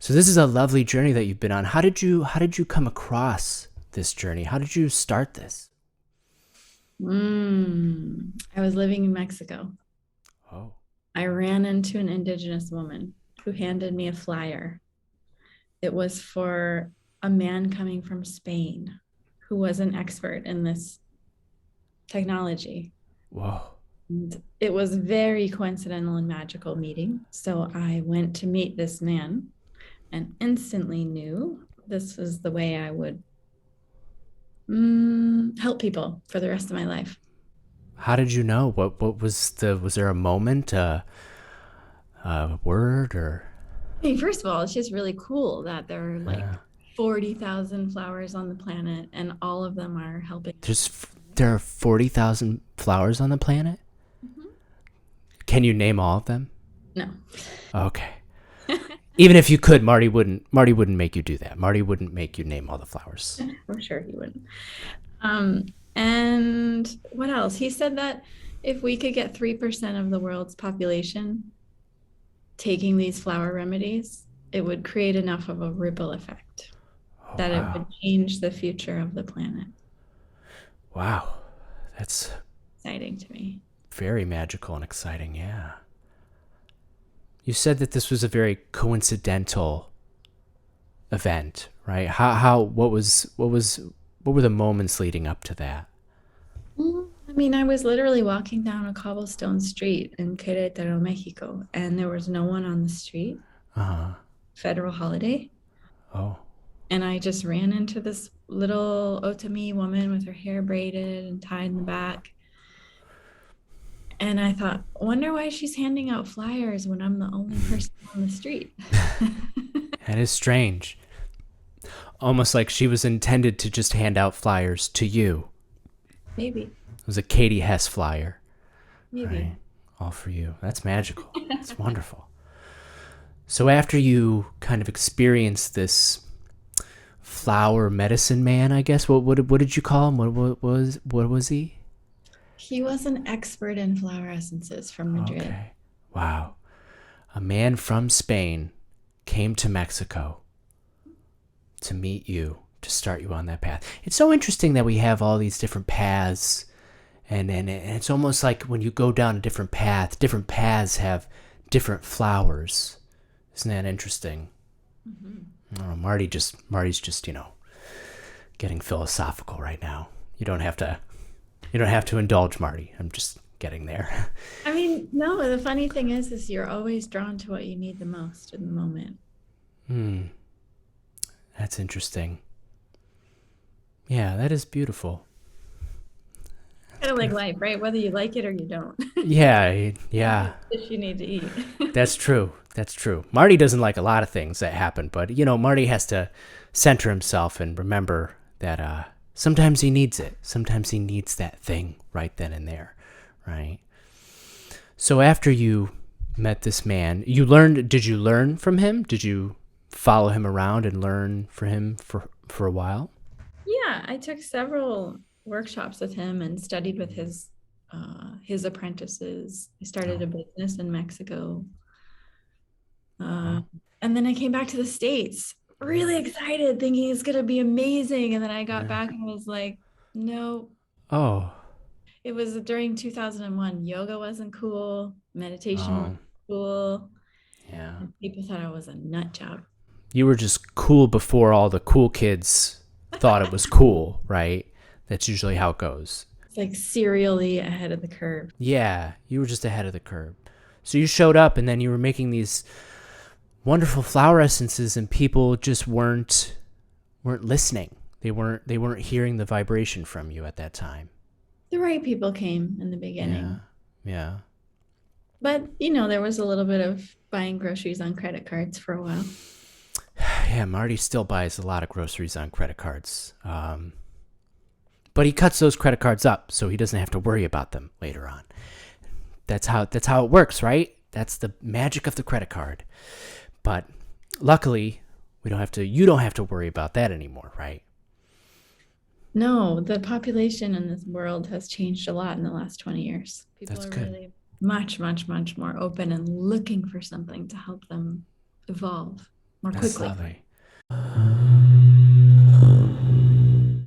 So this is a lovely journey that you've been on. How did you come across this journey? How did you start this? I was living in Mexico. Oh, I ran into an indigenous woman who handed me a flyer. It was for a man coming from Spain who was an expert in this technology. whoa. And it was very coincidental and magical meeting. So I went to meet this man and instantly knew this was the way I would help people for the rest of my life. How did you know? What was there a moment, a word or I mean, first of all, it's just really cool that there are like uh, 40,000 flowers on the planet and all of them are helping. there are 40,000 flowers on the planet? Mhm. Can you name all of them? No. Okay. Even if you could, Marty wouldn't make you do that. Marty wouldn't make you name all the flowers. I'm sure he wouldn't. Um, and what else? He said that if we could get 3% of the world's population taking these flower remedies, it would create enough of a ripple effect Oh that it wow. would change the future of the planet. Wow. That's Exciting to me. very magical and exciting, yeah. You said that this was a very coincidental event, right? What were the moments leading up to that? I mean, I was literally walking down a cobblestone street in Querétaro, Mexico, and there was no one on the street, Uh-huh. federal holiday. Oh. And I just ran into this little Otami woman with her hair braided and tied in the back. And I thought, wonder why she's handing out flyers when I'm the only person on the street. That is strange. Almost like she was intended to just hand out flyers to you. Maybe, It was a Katie Hess flyer, maybe. right? All for you. That's magical. It's wonderful. So after you kind of experienced this flower medicine man, I guess, what did you call him? What was he? He was an expert in flower essences from Madrid. Okay. Wow. A man from Spain came to Mexico to meet you, to start you on that path. It's so interesting that we have all these different paths, and it's almost like when you go down a different paths have different flowers. Isn't that interesting? Mhm. I don't know, Marty's just, getting philosophical right now. You don't have to indulge Marty. I'm just getting there. I mean, no, the funny thing is you're always drawn to what you need the most in the moment. Hmm. That's interesting. Yeah, that is beautiful. Kind of like life, right? Whether you like it or you don't. Yeah, How much yeah. fish you need to eat. That's true. That's true. Marty doesn't like a lot of things that happen, but Marty has to center himself and remember that sometimes he needs it. Sometimes he needs that thing right then and there, right? So after you met this man, did you learn from him? Did you follow him around and learn from him for a while? Yeah, I took several workshops with him and studied with his apprentices. I started Oh, a business in Mexico. Uh, oh, and then I came back to the States, really excited, thinking it's gonna be amazing. And then I got yeah. back and was like, no, Oh, it was during 2001. Yoga wasn't cool, meditation oh, wasn't cool, yeah. and people thought I was a nut job. You were just cool before all the cool kids thought it was cool, right? That's usually how it goes. It's like serially ahead of the curve. Yeah, you were just ahead of the curve. So you showed up and then you were making these wonderful flower essences and people just weren't listening. They weren't hearing the vibration from you at that time. The right people came in the Yeah. beginning. Yeah. But, there was a little bit of buying groceries on credit cards for a while. Yeah, Marty still buys a lot of groceries on credit cards. But he cuts those credit cards up so he doesn't have to worry about them later on. That's how it works, right? That's the magic of the credit card. But luckily, you don't have to worry about that anymore, right? No, the population in this world has changed a lot in the last 20 years. People That's are good. really much, much, much more open and looking for something to help them evolve. more That's quickly. lovely.